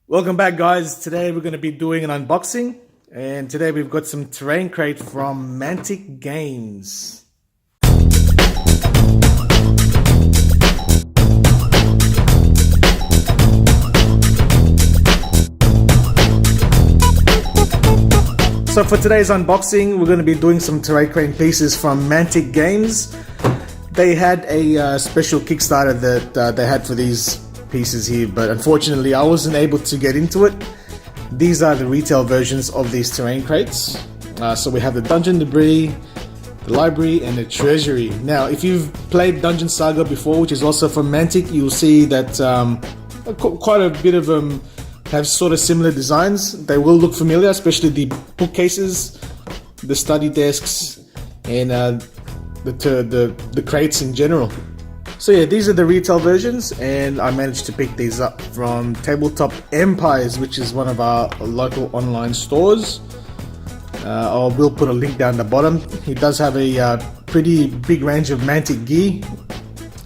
Welcome back, guys. Today we're going to be doing an unboxing, and today we've got some terrain crate from Mantic Games. So for today's unboxing, we're going to be doing some terrain crate pieces from Mantic Games. They had a special Kickstarter that they had for these pieces here, but unfortunately I wasn't able to get into it. These are the retail versions of these terrain crates. So we have the Dungeon Debris, the Library, and the Treasury. Now, if you've played Dungeon Saga before, which is also from Mantic, you'll see that quite a bit of them have sort of similar designs. They will look familiar, especially the bookcases, the study desks, and the crates in general. So yeah, these are the retail versions, and I managed to pick these up from Tabletop Empires, which is one of our local online stores. I will put a link down the bottom. He does have a pretty big range of Mantic gear,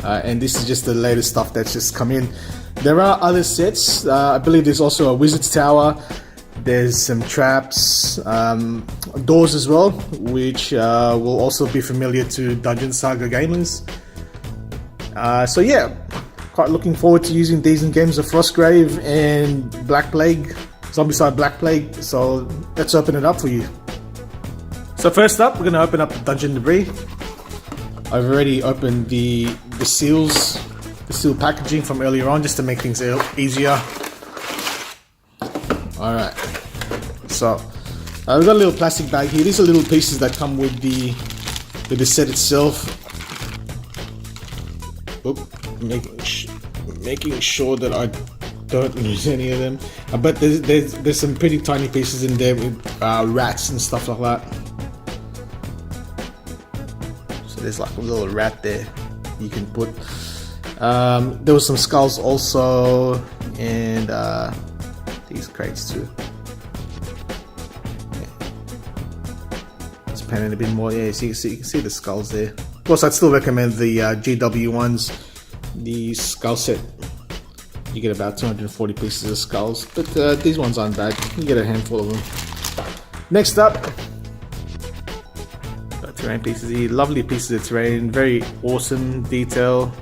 and this is just the latest stuff that's just come in. There are other sets. I believe there's also a Wizard's Tower. There's some traps, doors as well, which will also be familiar to Dungeon Saga gamers. So yeah, quite looking forward to using these in games of Frostgrave and Black Plague, Zombicide Black Plague. So let's open it up for you. So first up, we're going to open up the Dungeon Debris. I've already opened the seals, the seal packaging from earlier on, just to make things easier. Alright, so we've got a little plastic bag here. These are little pieces that come with the set itself. Oop, making sure that I don't lose any of them. But there's some pretty tiny pieces in there with rats and stuff like that. So there's like a little rat there you can put. There was some skulls also, and these crates too. Let's pan in a bit more. Yeah, so you can see the skulls there. Of course, I'd still recommend the GW ones, the skull set. You get about 240 pieces of skulls, but these ones aren't bad. You get a handful of them. Next up, got terrain pieces here. Lovely pieces of terrain, very awesome detail.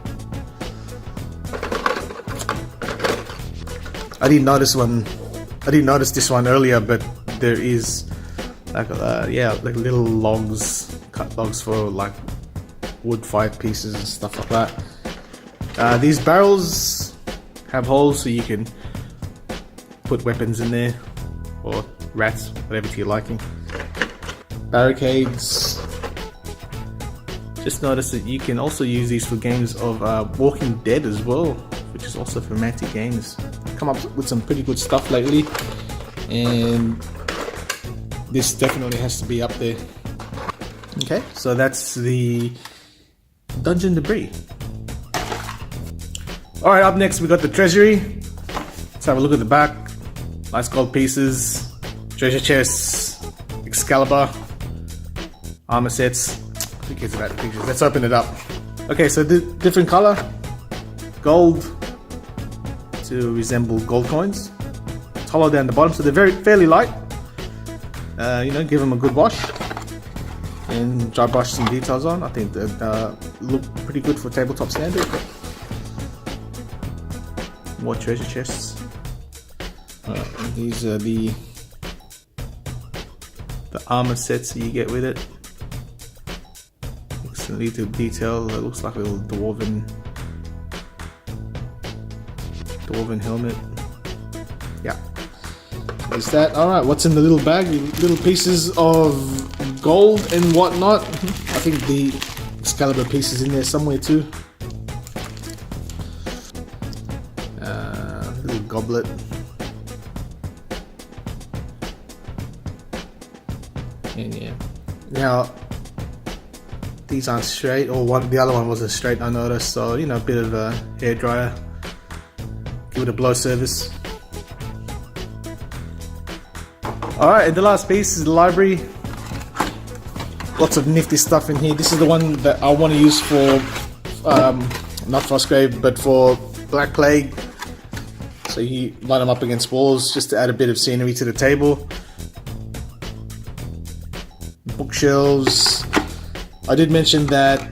I didn't notice this one earlier, but there is like like little logs, cut logs for like wood fired pieces and stuff like that. These barrels have holes so you can put weapons in there, or rats, whatever to your liking. Barricades. Just noticed that you can also use these for games of Walking Dead as well, which is also from Mantic Games. Come up with some pretty good stuff lately, and this definitely has to be up there. Okay, so that's the Dungeon Debris. Alright, up next we got the Treasury. Let's have a look at the back. Nice gold pieces, treasure chests, Excalibur, armor sets. Who cares about the pictures? Let's open it up. Okay, so the different color, gold to resemble gold coins. It's hollow down the bottom, so they're fairly light. Give them a good wash and dry brush some details on. I think they look pretty good for tabletop standard. More treasure chests. These are the armor sets that you get with it. Excellent little detail. It looks like a little dwarven helmet. Yeah, there's that. Alright, what's in the little bag? Little pieces of gold and whatnot. I think the Excalibur piece is in there somewhere too. Little goblet. And yeah, now these aren't straight, or the other one wasn't straight, I noticed. So a bit of a hairdryer. Give it a blow service. Alright, and the last piece is the Library. Lots of nifty stuff in here. This is the one that I want to use for not Frostgrave, but for Black Plague. So So you line them up against walls just to add a bit of scenery to the table. Bookshelves. I did mention that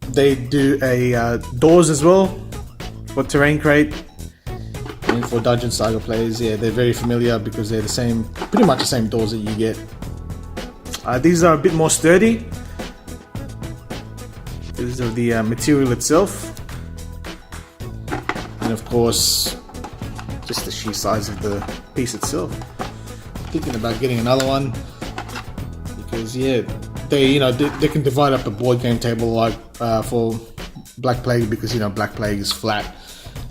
they do a doors as well for Terrain Crate. And for Dungeon Saga players, yeah, they're very familiar because they're the same, pretty much the same doors that you get. These are a bit more sturdy because of the material itself, and of course, just the sheer size of the piece itself. Thinking about getting another one because yeah, they can divide up a board game table like for Black Plague, because Black Plague is flat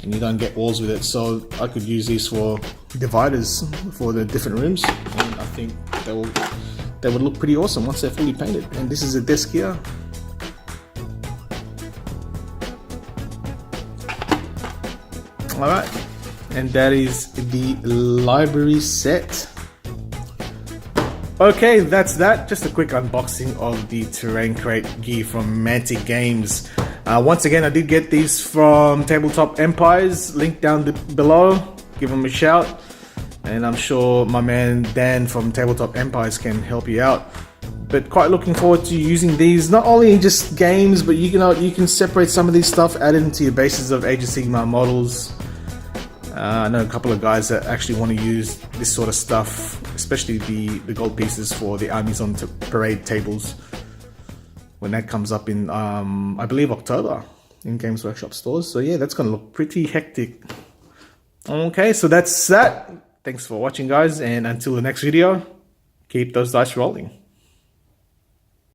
and you don't get walls with it, so I could use these for dividers for the different rooms, and I think they would look pretty awesome once they're fully painted. And this is a desk here. Alright, and that is the library set. Okay, that's that. Just a quick unboxing of the Terrain Crate gear from Mantic Games. Once again, I did get these from Tabletop Empires, link down below. Give them a shout, and I'm sure my man Dan from Tabletop Empires can help you out. But quite looking forward to using these, not only in just games, but you can separate some of these stuff, add it into your bases of Age of Sigmar models. I know a couple of guys that actually want to use this sort of stuff, especially the gold pieces for the armies on parade tables, when that comes up in I believe October in Games Workshop stores. So yeah, that's going to look pretty hectic. Okay, so that's that. Thanks for watching, guys, and until the next video, keep those dice rolling.